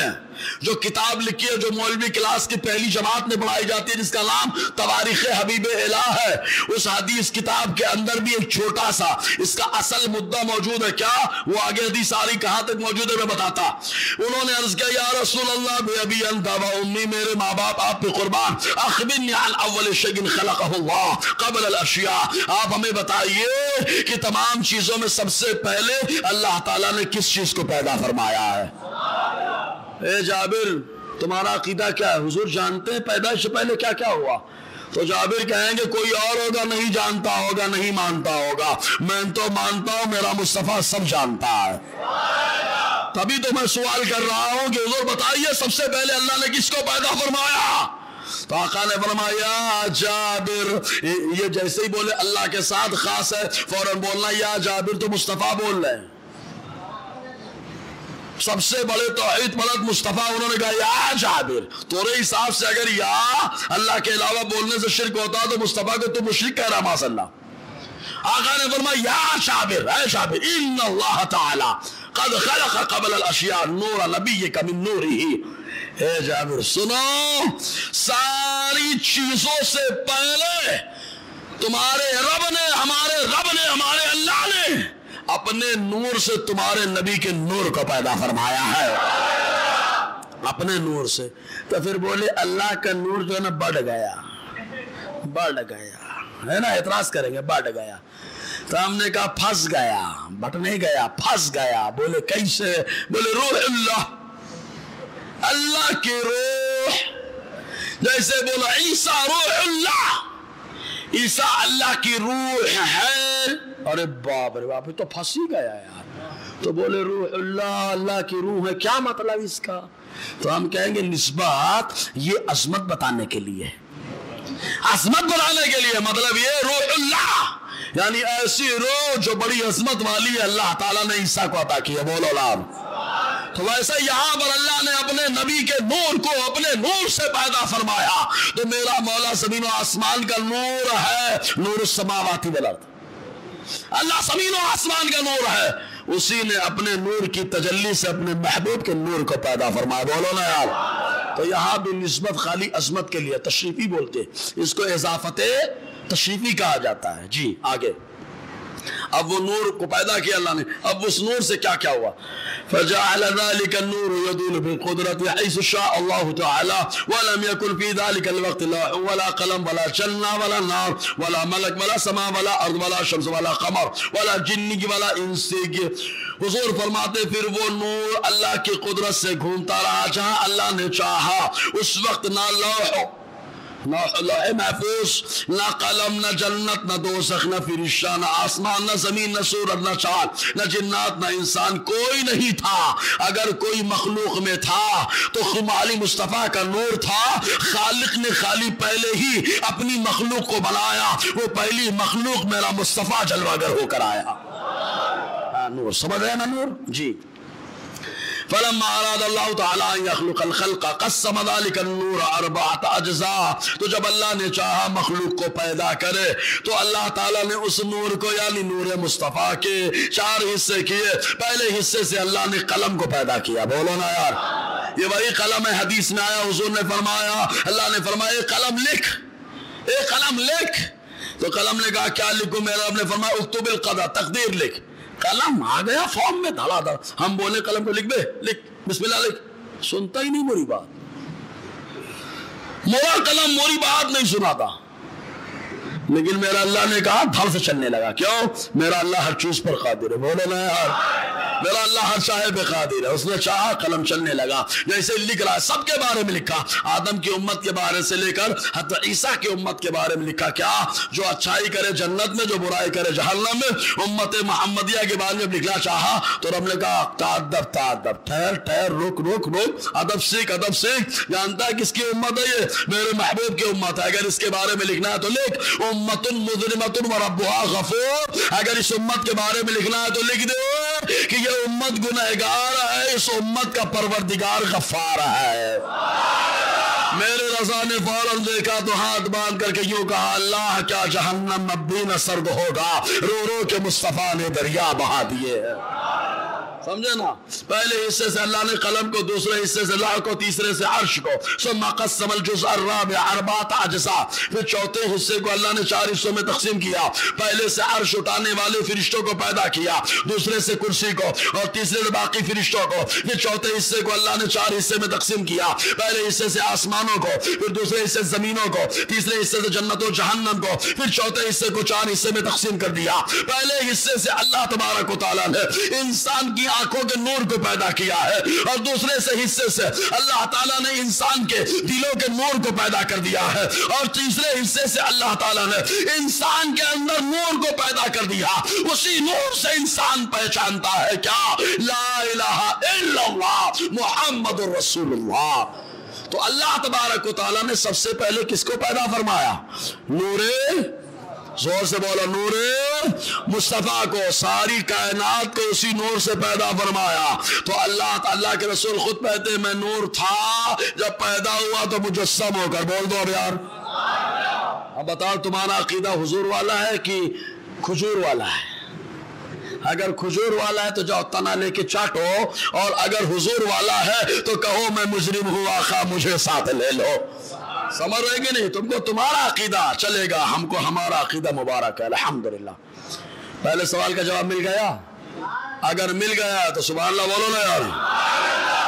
جو کتاب لکھی ہے جو مولوی کلاس کی پہلی جماعت میں پڑھائی جاتی ہے جس کا نام تواریخ حبیب الہ ہے، اس حدیث کتاب کے اندر بھی ایک چھوٹا سا اس کا اصل مدعا موجود ہے. کیا وہ آگے حدیث ساری کہاں تک موجود ہے میں بتاتا. انہوں نے عرض کیا یا رسول اللہ بے ابی انت و امی، میرے ماں باپ آپ پہ قربان، اخبرنی عن اول شیء خلقہ اللہ قبل الاشیاء، آپ ہمیں بتائیے کہ تمام چیزوں میں سب سے پہلے اللہ تعالیٰ نے کس چیز کو پیدا فرمایا ہے. اے جابر تمہارا عقیدہ کیا ہے؟ حضور جانتے ہیں پیدائش سے پہلے کیا کیا ہوا؟ تو جابر کہیں گے کوئی اور ہوگا نہیں جانتا ہوگا، نہیں مانتا ہوگا، میں تو مانتا ہوں، میرا مصطفیٰ سب جانتا ہے. تبھی تو میں سوال کر رہا ہوں کہ حضور بتائیے سب سے پہلے اللہ نے کس کو پیدا فرمایا؟ تو آقا نے فرمایا جابر، یہ جیسے ہی بولے اللہ کے ساتھ خاص ہے، فوراً بولنا یا جابر، تو مصطفیٰ بول رہے ہیں. سب سے بڑے توحید پرست مصطفیٰ، انہوں نے کہا یا جابر. تورے حساب سے اگر یا اللہ کے علاوہ بولنے سے شرک ہوتا تو مصطفیٰ کو تو مشرک کہہ رہا ماشاء اللہ. آقا نے فرمایا یا جابر، اے جابر، ان اللہ تعالی قد خلق قبل الاشیاء نور نبیک من نورہ. اے جابر سنو، ساری چیزوں سے پہلے تمہارے رب نے، ہمارے اللہ نے اپنے نور سے تمہارے نبی کے نور کو پیدا فرمایا ہے، اپنے نور سے. تو پھر بولے اللہ کا نور جو ہے نا بڑھ گیا ہے نا، اعتراض کریں گے بڑھ گیا. تو ہم نے کہا پھنس گیا، بٹ نہیں گیا، پھنس گیا. بولے کیسے؟ بولے روح اللہ کی روح، جیسے بولا عیسیٰ روح اللہ، عیسیٰ اللہ کی روح ہے. ارے باپ رے باپ، تو پھنس ہی گیا یار. تو بولے روح اللہ کی روح ہے، کیا مطلب اس کا؟ تو ہم کہیں گے نسبت یہ عظمت بتانے کے لیے، عظمت بتانے کے لیے. مطلب یہ روح اللہ یعنی ایسی روح جو بڑی عظمت والی ہے، اللہ تعالیٰ نے عیسیٰ کو عطا کی ہے. بولو لام. تو ویسے یہاں پر اللہ نے اپنے نبی کے نور کو اپنے نور سے پیدا فرمایا. تو میرا مولا زمین و آسمان کا نور ہے، نور السماوات والارض. اللہ زمین و آسمان کا نور ہے، اسی نے اپنے نور کی تجلی سے اپنے محبوب کے نور کو پیدا فرمایا. بولو نا یار. تو یہاں بھی نسبت خالی عظمت کے لیے، تشریفی بولتے، اس کو اضافت تشریفی کہا جاتا ہے. جی آگے. اب وہ نور کو پیدا کیا اللہ نے، اب اس نور سے کیا کیا ہوا؟ فجعل ذلك النور يدل بالقدرة حيث شاء الله تعالى ولم يكن في ذلك الوقت لا ولا قلم ولا جنة ولا نار ولا ملك ولا سماء ولا ارض ولا شمس ولا قمر ولا جن ولا انس. حضور فرماتے پھر وہ نور اللہ کی قدرت سے گھومتا رہا جہاں اللہ نے چاہا. اس وقت نہ لوح محفوظ، نہ قلم، نہ جنت، نہ دوزخ، نہ فرشتہ، نہ آسمان، نہ زمین، نہ سورج، نہ چاند، نہ جنات، نہ انسان، کوئی نہیں تھا. اگر کوئی مخلوق میں تھا تو خالی مصطفیٰ کا نور تھا. خالق نے خالی پہلے ہی اپنی مخلوق کو بنایا، وہ پہلی مخلوق میرا مصطفیٰ جلوہ گر ہو کر آیا. نور سمجھ رہے نا نور. جی. فلما اراد اللہ تعالی ان يخلق الخلق قسم ذلك النور اربعة اجزاء. تو جب اللہ نے چاہا مخلوق کو پیدا کرے تو اللہ تعالیٰ نے اس نور کو یعنی نور مصطفیٰ کے 4 حصے کیے. پہلے حصے سے اللہ نے قلم کو پیدا کیا. بولو نا یار. یہ وہی قلم ہے، حدیث میں آیا حضور نے فرمایا، اللہ نے فرمایا قلم لکھ، ایک قلم لکھ. تو قلم نے کہا کیا لکھوں؟ میرا رب نے فرمایا اکتب القضاء، تقدیر لکھ. قلم آ گیا فارم میں دھڑا دھڑ. ہم بولے قلم کو لکھ دے، لکھ بسم اللہ لکھ. سنتا ہی نہیں موری بات. میرا قلم موری بات نہیں سناتا. لیکن میرا اللہ نے کہا دھڑ سے چلنے لگا. کیوں؟ میرا اللہ ہر چیز پر قادر ہے. بولو نا یار. میرا اللہ ہر چاہے بے قادر ہے. اس نے چاہا قلم چلنے لگا. جیسے لکھ رہا ہے سب کے بارے میں لکھا، آدم کی امت کے بارے سے لے کر حضرت عیسیٰ کی امت کے بارے میں لکھا. کیا؟ جو اچھائی کرے جنت میں، جو برائی کرے جہنم میں. امت محمدیہ کے بارے میں لکھنا چاہا تو رب نے کہا تعدب، ٹھہر، رک، ادب سیکھ. جانتا ہے کس کی امت ہے؟ یہ میرے محبوب کی امت ہے. اگر اس کے بارے میں لکھنا ہے تو لکھ امت مظلمۃ وربها غفور. اگر اس امت کے بارے میں لکھنا ہے تو لکھ دو کہ یہ امت گنہگار ہے، اس امت کا پروردگار غفار ہے. میرے رضا نے فوراً دیکھا تو ہاتھ باندھ کر کے یوں کہا اللہ کیا جہنم اب بھی نہ سرد ہوگا، رو رو کے مصطفیٰ نے دریا بہا دیے. سمجھے نا؟ پہلے حصے سے اللہ نے قلم کو، دوسرے حصے سے لوح کو، تیسرے سے عرش کو، ثم قسم الجزء الرابع اربعۃ اجزاء، پھر چوتھے حصے کو اللہ نے 4 حصوں میں تقسیم کیا۔ پہلے سے عرش اٹھانے والے فرشتوں کو پیدا کیا، دوسرے سے کرسی کو، اور تیسرے سے باقی فرشتوں کو، پھر چوتھے حصے کو اللہ نے 4 حصے میں تقسیم کیا۔ پہلے حصے سے آسمانوں کو، پھر دوسرے حصے سے زمینوں کو، تیسرے حصے سے جنت و جہنم کو، پھر چوتھے حصے کو 4 حصے میں تقسیم کر دیا۔ پہلے حصے سے اللہ تبارک و تعالیٰ نے انسان کی آنکھوں کے نور کو پیدا کیا ہے، اور دوسرے سے حصے سے اللہ تعالیٰ نے انسان کے دلوں کے نور کو پیدا کر دیا ہے، اور تیسرے حصے سے اللہ تعالیٰ نے انسان کے اندر نور کو پیدا کر دیا۔ اسی نور سے انسان پہچانتا ہے کیا؟ لا الہ الا اللہ محمد رسول اللہ۔ تو اللہ تبارک و تعالیٰ نے سب سے پہلے کس کو پیدا فرمایا؟ نور، زور سے بولو، نور مصطفیٰ کو، ساری کائنات کو اسی نور سے پیدا فرمایا۔ تو اللہ کے رسول خود کہتے ہیں میں نور تھا، جب پیدا ہوا تو مجسم ہو کر، بول دو اب یار۔ اب بتاؤ تمہارا عقیدہ حضور والا ہے کہ کھجور والا ہے؟ اگر کھجور والا ہے تو جاؤ تنا لے کے چاٹو، اور اگر حضور والا ہے تو کہو میں مجرم ہوں آقا مجھے ساتھ لے لو۔ سمجھ رہے گے نہیں؟ تم کو تمہارا عقیدہ چلے گا، ہم کو ہمارا عقیدہ مبارک ہے الحمدللہ۔ پہلے سوال کا جواب مل گیا؟ اگر مل گیا تو سبحان اللہ بولو نا یار۔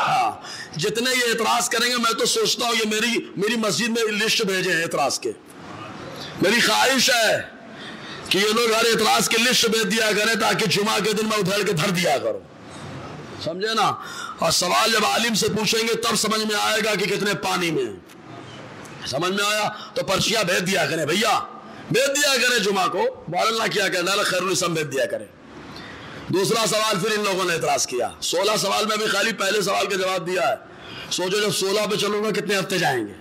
ہاں، جتنے یہ اعتراض کریں گے، میں تو سوچتا ہوں یہ میری مسجد میں لسٹ بھیجے ہیں اعتراض کے۔ میری خواہش ہے کہ یہ لوگ ہر اعتراض کی لسٹ بھیج دیا کریں تاکہ جمعہ کے دن میں ادھر کے دھر دیا کروں، سمجھے نا؟ اور سوال جب عالم سے پوچھیں گے تب سمجھ میں آئے گا کہ کتنے پانی میں ہیں۔ سمجھ میں آیا تو پرچیاں بھیج دیا کریں بھیا، بھیج دیا کریں جمعہ کو، معلوم نہ کیا کریں، خیر الاسم بھیج دیا کریں۔ دوسرا سوال پھر ان لوگوں نے اعتراض کیا، 16 سوال میں بھی خالی پہلے سوال کا جواب دیا ہے۔ سوچو جب 16 پہ چلوں گا کتنے ہفتے جائیں گے؟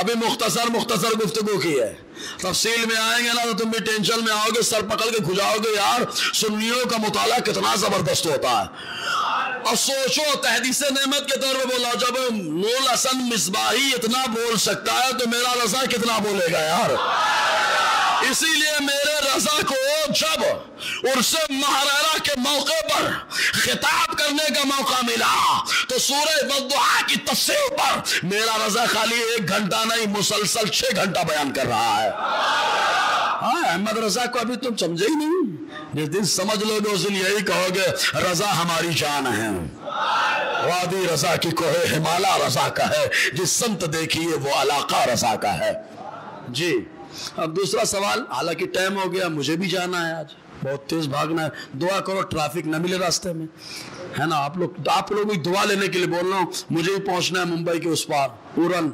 ابھی مختصر گفتگو کی ہے، تفصیل میں آئیں گے نا تو تم بھی ٹینشن میں آؤ گے، سر پکڑ کے کھجاؤ گے یار سنیوں کا مطالعہ کتنا زبردست ہوتا ہے۔ اور سوچو تحدیث نعمت کے طور پہ بولا، جب نور الحسن مصباحی اتنا بول سکتا ہے تو میرا رضا کتنا بولے گا یار۔ اسی لیے میرے رضا کو جب عرس محررہ کے موقع پر خطاب کرنے کا موقع ملا تو سورہ والضحیٰ کی تفسیر پر میرا رضا خالی 1 گھنٹہ نہیں مسلسل 6 گھنٹہ بیان کر رہا ہے۔ ہاں، احمد رضا کو ابھی تم سمجھے ہی نہیں، جس دن سمجھ لو گے اس دن یہی کہو گے رضا ہماری جان ہے۔ وادی رضا کی کوہ ہمالا رضا کا ہے، جس سمت دیکھیے وہ علاقہ رضا کا ہے۔ جی اب دوسرا سوال، حالانکہ ٹائم ہو گیا، مجھے بھی جانا ہے، آج بہت تیز بھاگنا ہے، دعا کرو ٹریفک نہ ملے راستے میں، ہے نا؟ آپ لوگ دعا لینے کے لیے بول رہا ہوں، مجھے بھی پہنچنا ہے ممبئی کے اس پار پورن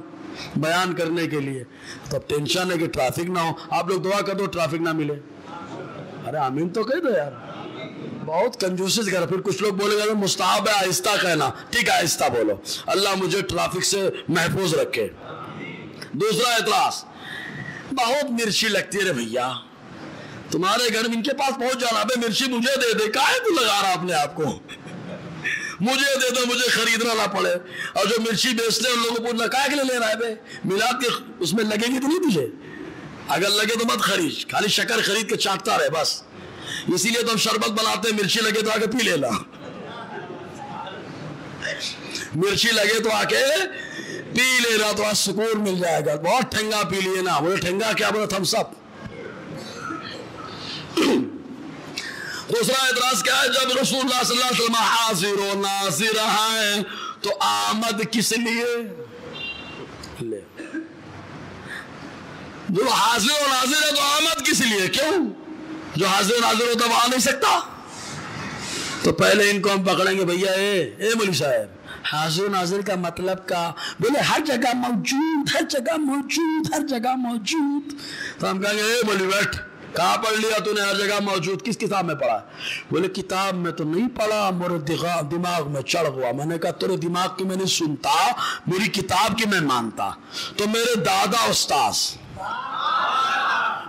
بیان کرنے کے لیے، تو اب ٹینشن ہے کہ ٹریفک نہ ہو، آپ لوگ دعا کر دو ٹریفک نہ ملے۔ ارے آمین تو کہہ دو یار، بہت کنجوسی کر، پھر کچھ لوگ بولے گا مستحب ہے آہستہ کہنا، ٹھیک ہے آہستہ بولو، اللہ مجھے ٹریفک سے محفوظ رکھے۔ دوسرا اعتراض، بہت مرچی لگتی ہے رے بھیا، تمہارے گھر میں ان کے پاس پہنچ جانا، بے مرچی مجھے دے دے، کاہے تو لگا رہا اپنے آپ کو، مجھے دے دو مجھے خریدنا نہ پڑے۔ اور جو مرچی بیچتے ہیں ان لوگوں کو پوچھنا کاہے کے لیے لے رہا ہے بے، میلاد کے اس میں لگے گی تو نہیں تجھے؟ اگر لگے تو مت خرید، خالی شکر خرید کے چاٹتا رہے بس، اسی لیے تو ہم شربت بناتے ہیں، مرچی لگے تو آ کے پی لینا، مرچی لگے تو آ کے پی لینا تو آج سکون مل جائے گا۔ بہت ٹھنگا پی لیے نا، بولے ٹھنگا کیا بولے تھمس اپ۔ دوسرا اعتراض کیا ہے، جب رسول اللہ صلی اللہ علیہ وسلم حاضر و ناظر ہیں تو آمد کس لیے؟ لے جو حاضر و ناظر ہے تو آمد کس لیے؟ کیوں؟ جو حاضر و ناظر ہوتا وہ آ نہیں سکتا؟ تو پہلے ان کو ہم پکڑیں گے بھیا، اے مولوی صاحب، حاضر و ناظر کا مطلب کا؟ بولے ہر جگہ موجود، ہر جگہ موجود، ہر جگہ موجود۔ تو ہم کہیں گے اے مولوی بیٹھ، کہاں پڑھ لیا تو نے ہر جگہ موجود؟ کس کتاب میں پڑھا؟ بولے کتاب میں تو نہیں پڑھا، میرے دماغ میں چڑھ ہوا۔ میں نے کہا تیرے دماغ کی میں نے سنتا، میری کتاب کی میں مانتا۔ تو میرے دادا استاذ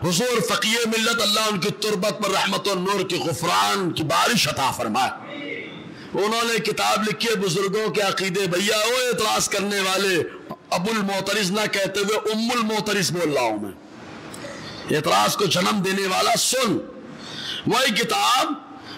حضور فقیہ ملت، اللہ ان کی تربت پر رحمت و نور کی غفران کی بارش عطا فرمائے، انہوں نے کتاب لکھی ہے بزرگوں کے عقیدے۔ بھیا وہ اعتراض کرنے والے ابو المعترض نہ کہتے ہوئے ام المعترض بول رہا ہوں میں، اعتراض کو جنم دینے والا سن، وہی کتاب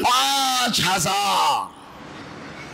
5000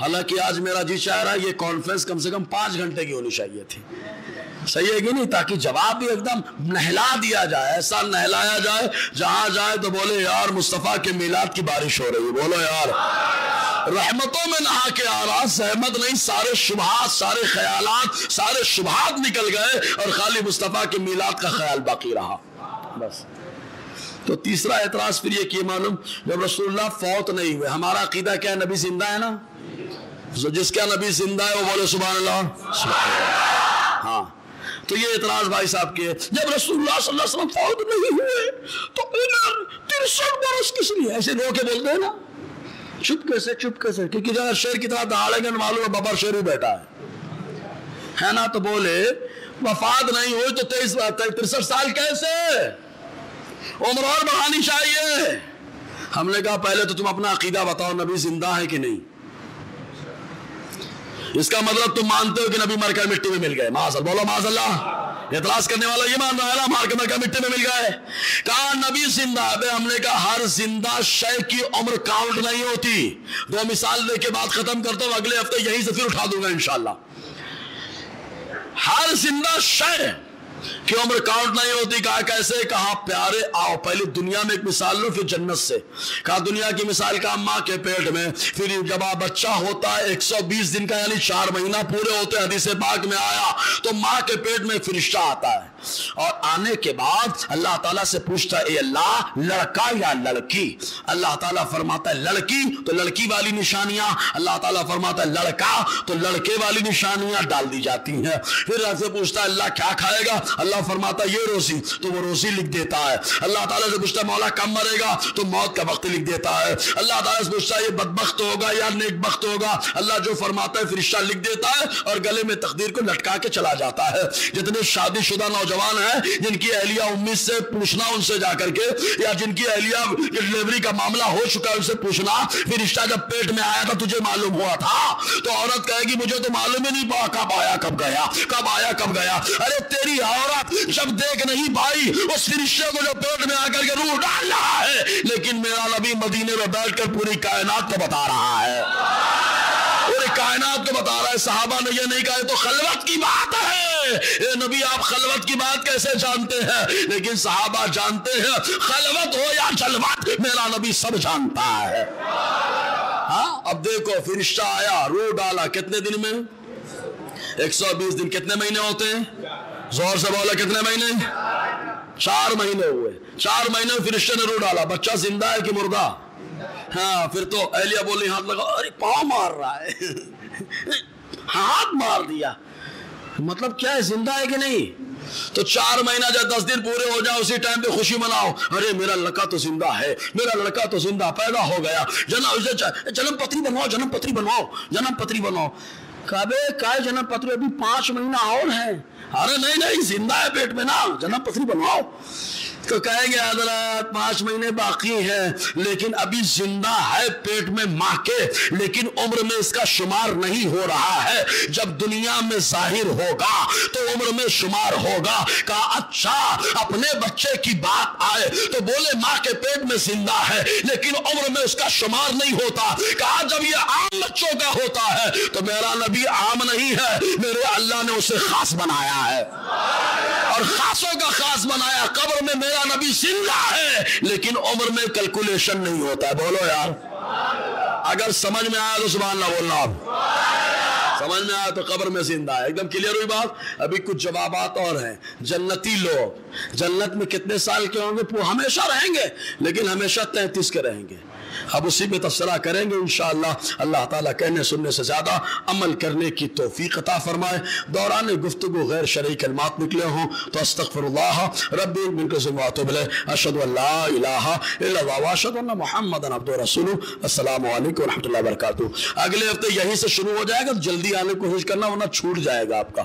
حالانکہ آج میرا جی چاہ رہا ہے یہ کانفرنس کم سے کم 5 گھنٹے کی ہونی چاہیے تھی. صحیح ہے کہ نہیں؟ تاکہ جواب بھی ایک دم نہلا دیا جائے, ایسا نہلایا جائے جہاں جائے تو بولے یار مصطفیٰ کے میلاد کی بارش ہو رہی ہے. بولو یار رحمتوں میں نہا کے آ رہا, زحمت نہیں, سارے شبہات, سارے خیالات, سارے شبہات نکل گئے اور خالی مصطفیٰ کے میلاد کا خیال باقی رہا بس. تو تیسرا اعتراض پھر یہ کہ معلوم جب رسول اللہ فوت نہیں ہوئے, ہمارا عقیدہ کیا ہے؟ نبی زندہ ہے نا. جس کا نبی زندہ ہے وہ بولے سبحان اللہ. ہاں تو یہ اعتراض بھائی صاحب کے, جب رسول اللہ صلی اللہ علیہ وسلم فوت نہیں ہوئے تو 63 برس کس لیے ایسے رو کے بولتے ہیں نا, چپکے سے کیونکہ جب شیر کی طرح دہاڑیں گے معلوم ہے بابر شیر ہی بیٹھا ہے نا. تو بولے وفات نہیں ہوئی تو 63 سال کیسے, عمر اور بڑھانی چاہیے. ہم نے کہا پہلے تو تم اپنا عقیدہ بتاؤ, نبی زندہ ہے کہ نہیں؟ اس کا مطلب تم مانتے ہو کہ نبی مر کر مٹی میں مل گئے. معاذ اللہ, بولو معاذ اللہ. اعتراض کرنے والا یہ مان رہا ہے نا مر کر مٹی میں مل گئے. کہا نبی زندہ ہے. ہم نے کہا ہر زندہ شے کی عمر کاؤنٹ نہیں ہوتی. 2 مثال دے کے بات ختم کرتا ہوں, اگلے ہفتے یہیں سے پھر اٹھا دوں گا انشاءاللہ. ہر زندہ شے کی عمر کاؤنٹ نہیں ہوتی. کہا کیسے؟ کہا پیارے آؤ پہلے دنیا میں ایک مثال لو پھر جنت سے. کہا دنیا کی مثال, کہا ماں کے پیٹ میں پھر جب بچہ ہوتا ہے 120 دن کا یعنی 4 مہینہ پورے ہوتے ہیں, حدیث پاک میں آیا, تو ماں کے پیٹ میں فرشتہ آتا ہے اور آنے کے بعد اللہ تعالیٰ سے پوچھتا ہے اے اللہ لڑکا یا لڑکی. اللہ تعالیٰ فرماتا ہے لڑکی تو لڑکی والی نشانیاں, اللہ تعالیٰ فرماتا ہے لڑکا تو لڑکے والی نشانیاں ڈال دی جاتی ہیں. پھر اللہ سے پوچھتا ہے اللہ کیا کھائے گا, اللہ فرماتا ہے یہ روزی, تو وہ روزی لکھ دیتا ہے. اللہ تعالیٰ سے پوچھتا ہے مولا کب مرے گا, تو موت کا وقت لکھ دیتا ہے. اللہ تعالیٰ سے پوچھتا ہے یہ بدبخت ہوگا یا نیک بخت ہوگا, اللہ جو فرماتا ہے فرشتہ لکھ دیتا ہے اور گلے میں تقدیر کو لٹکا کے چلا جاتا ہے. جتنے شادی شدہ نوجوان ہیں جن کی اہلیہ امی سے پوچھنا, ان سے جا کر کے, یا جن کی اہلیہ ڈلیوری کا معاملہ ہو چکا ہے ان سے پوچھنا فرشتہ جب پیٹ میں آیا تھا تجھے معلوم ہوا تھا, تو عورت کہے گی مجھے تو معلوم ہی نہیں پڑا کب آیا کب گیا, کب آیا کب گیا. ارے تیری عورت جب دیکھ نہیں پائی اس فرشتے کو جو پیٹ میں آ کر کے روح ڈال رہا ہے, لیکن میرا نبی مدینے میں بیٹھ کر پوری کائنات کو بتا رہا ہے, پوری کائنات کو بتا رہا ہے. صحابہ نے یہ نہیں کہا تو خلوت کی بات ہے, اے نبی آپ خلوت کی بات کیسے جانتے ہیں, لیکن صحابہ جانتے ہیں خلوت ہو یا جلوت میرا نبی سب جانتا ہے. ہاں اب دیکھو فرشتہ آیا, روح ڈالا, کتنے دن میں؟ 120 دن. کتنے مہینے ہوتے ہیں؟ زور سے بولا کتنے مہینے؟ 4 مہینے ہوئے. 4 مہینے فرشتے نے روح ڈالا, بچہ زندہ ہے کہ مردہ؟ ہاں پھر تو اہلیہ بولی ہاتھ لگا, ارے پاؤں مار رہا ہے, ہاتھ مار دیا, مطلب کیا ہے زندہ ہے کہ نہیں؟ تو 4 مہینہ جب 10 دن پورے ہو جائے اسی ٹائم پہ خوشی مناؤ, ارے میرا لڑکا تو زندہ ہے, میرا لڑکا تو زندہ پیدا ہو گیا, جنم پتری بنواؤ, جنم پتری بنواؤ, جنم پتری بنواؤ. کعبے کا جنم پتری ابھی 5 مہینہ اور ہیں. ارے نہیں زندہ ہے پیٹ میں نا, جنم پتری بنواؤ. تو کہیں گے حضرات 5 مہینے باقی ہیں لیکن ابھی زندہ ہے پیٹ میں ماں کے, لیکن عمر میں اس کا شمار نہیں ہو رہا ہے. جب دنیا میں ظاہر ہوگا تو عمر میں شمار ہوگا. کہا اچھا اپنے بچے کی بات آئے تو بولے ماں کے پیٹ میں زندہ ہے لیکن عمر میں اس کا شمار نہیں ہوتا. کہا جب یہ عام بچوں کا ہوتا ہے تو میرا نبی عام نہیں ہے, میرے اللہ نے اسے خاص بنایا ہے اور خاصوں کا خاص بنایا. قبر میں میرا نبی زندہ ہے لیکن عمر میں کیلکولیشن نہیں ہوتا ہے. بولو یار, اگر سمجھ میں آیا تو سبحان اللہ بولنا. آپ سمجھ میں آیا تو قبر میں زندہ ہے. ایک دم کلیئر ہوئی بات. ابھی کچھ جوابات اور ہیں. جنتی لوگ جنت میں کتنے سال کے ہوں گے؟ ہمیشہ رہیں گے لیکن ہمیشہ 33 کے رہیں گے. اب اسی پہ تبصرہ کریں گے انشاءاللہ. اللہ تعالیٰ کہنے سننے سے زیادہ عمل کرنے کی توفیق عطا فرمائے. دوران گفتگو غیر شرعی کلمات نکلے ہوں تو استغفر اللہ ربی من کل ذنب واتوب الیہ. اشہد ان لا الہ الا اللہ واشہد ان محمدا عبدہ ورسولہ. السلام علیکم ورحمۃ اللہ وبرکاتہ. اگلے ہفتے یہیں سے شروع ہو جائے گا, جلدی آنے کی کوشش کرنا ورنہ چھوٹ جائے گا آپ کا.